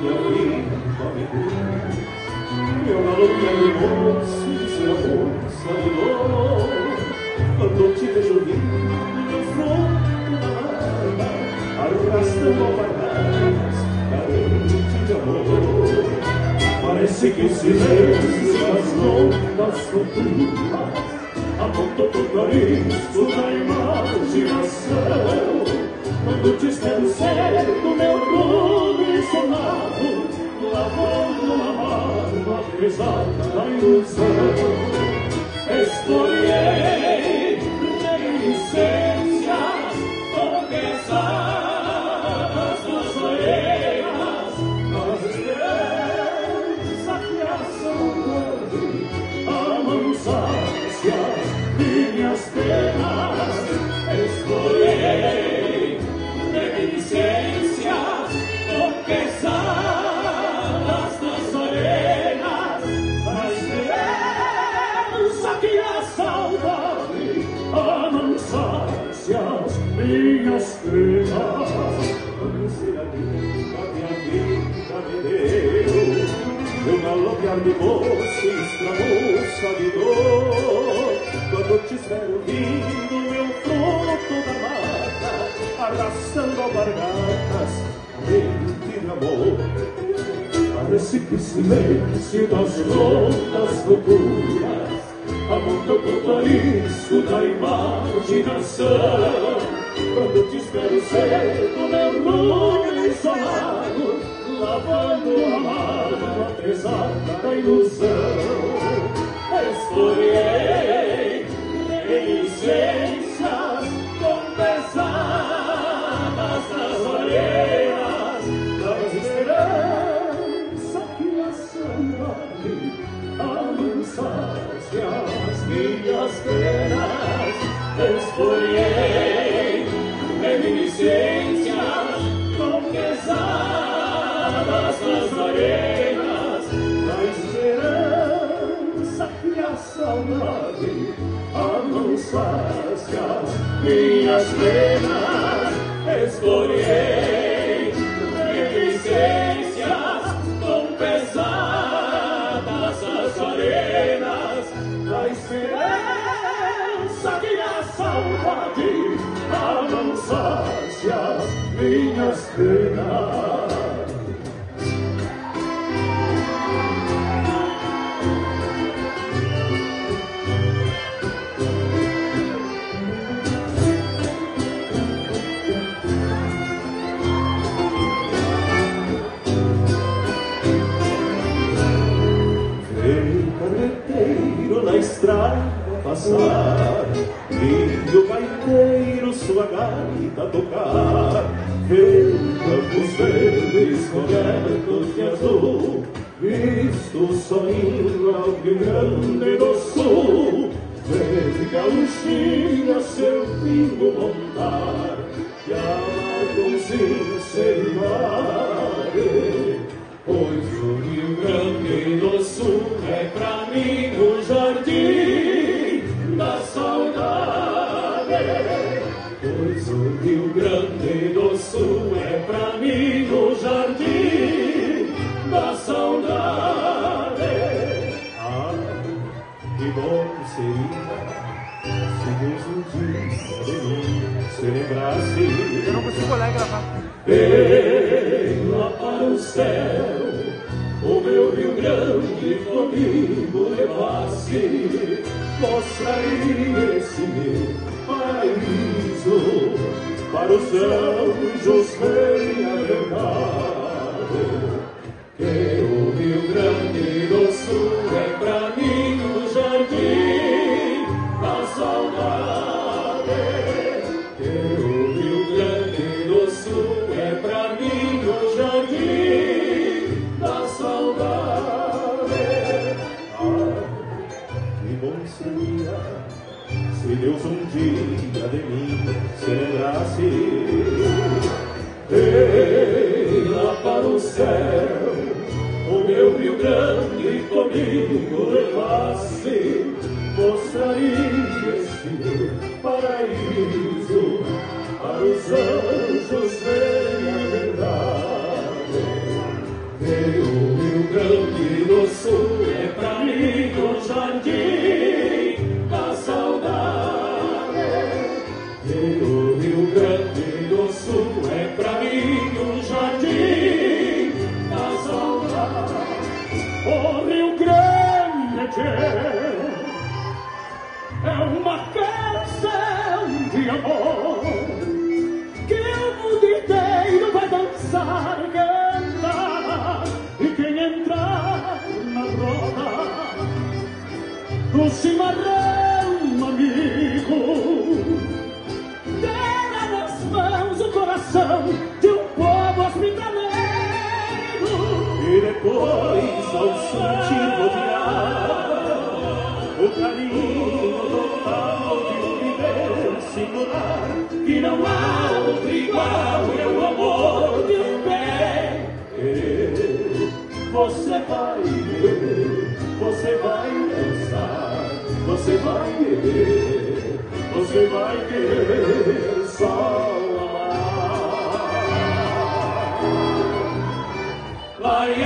e a vida me cura. Eu galopear de moço e ser a moça de dor. Quando te vejo rindo, meu fronte na barba, arrastando alpargatas, carente de amor. Parece que o silêncio das longas rupturas apontou pro nariz da imaginação. Quando te espero cedo, meu coração lavando a mágoa pesada da ilusão. Escolhei reticências confessadas nas orelhas, nas esperanças que a saudade amansasse as minhas penas. Escolhei reticências confessadas nas orelhas, na esperança que a saudade amansasse as minhas penas. Conhecer a minha vida me deu, meu galopear de moço escramoça de dor. Quando te espero rindo, meu fruto da mata, arrastando alpargatas, rente de amor. Parece que o silêncio das longas loucuras amontou o clariço da imaginação. Quando te espero cedo, meu nome sonado, lavando a mágoa pesada da ilusão. Escolhei reticências confessadas nas orelhas, das esperanças que a saudade amansasse as minhas penas. Escolhei reminiscências confessadas nas orelhas, da esperança que a saudade amansasse as minhas penas. Escolhei reticências confessadas nas orelhas, da esperança que a saudade amansasse as minhas penas. Na estrada passar, e o gaiteiro sua gaita tocar, ver campos verdes cobertos de azul, visto o soninho ao Rio Grande do Sul, ver gauchinha seu pingo montar, e amar com sinceridade, pois o Rio Grande do Sul é pra mim o jardim da saudade. Pois o Rio Grande do Sul é pra mim o jardim da saudade. Ah, que bom seria se Deus um dia de mim se lembrasse. Eu não consigo olhar e gravar. Ei, lá para o céu, o meu Rio Grande comigo levasse, mostraria esse meu paraíso para os anjos verem a verdade. Que o Rio Grande do Sul é pra mim o jardim da saudade. Que o Rio Grande do Sul é pra mim o jardim da saudade. Ah, que bom seria se Deus um dia de mim se lembrasse. Ei, lá para o céu, o meu Rio Grande comigo levasse, mostraria esse meu paraíso para os anjos verem a verdade. Meu Rio Grande do Sul é pra mim o jardim da saudade. Meu Rio Grande do Sul é pra mim o jardim da saudade. O Rio Grande é uma canção de amor que o mundo inteiro vai dançar e cantar. E quem entrar na roda do chimarrão amigo terá nas mãos o coração de um povo hospitaleiro. E depois, ao sentir rodear o carinho total de um viver singular, que não há outro igual, é o amor de um bem. Você vai ver, você vai dançar, você vai querer, você vai querer só amar. Vai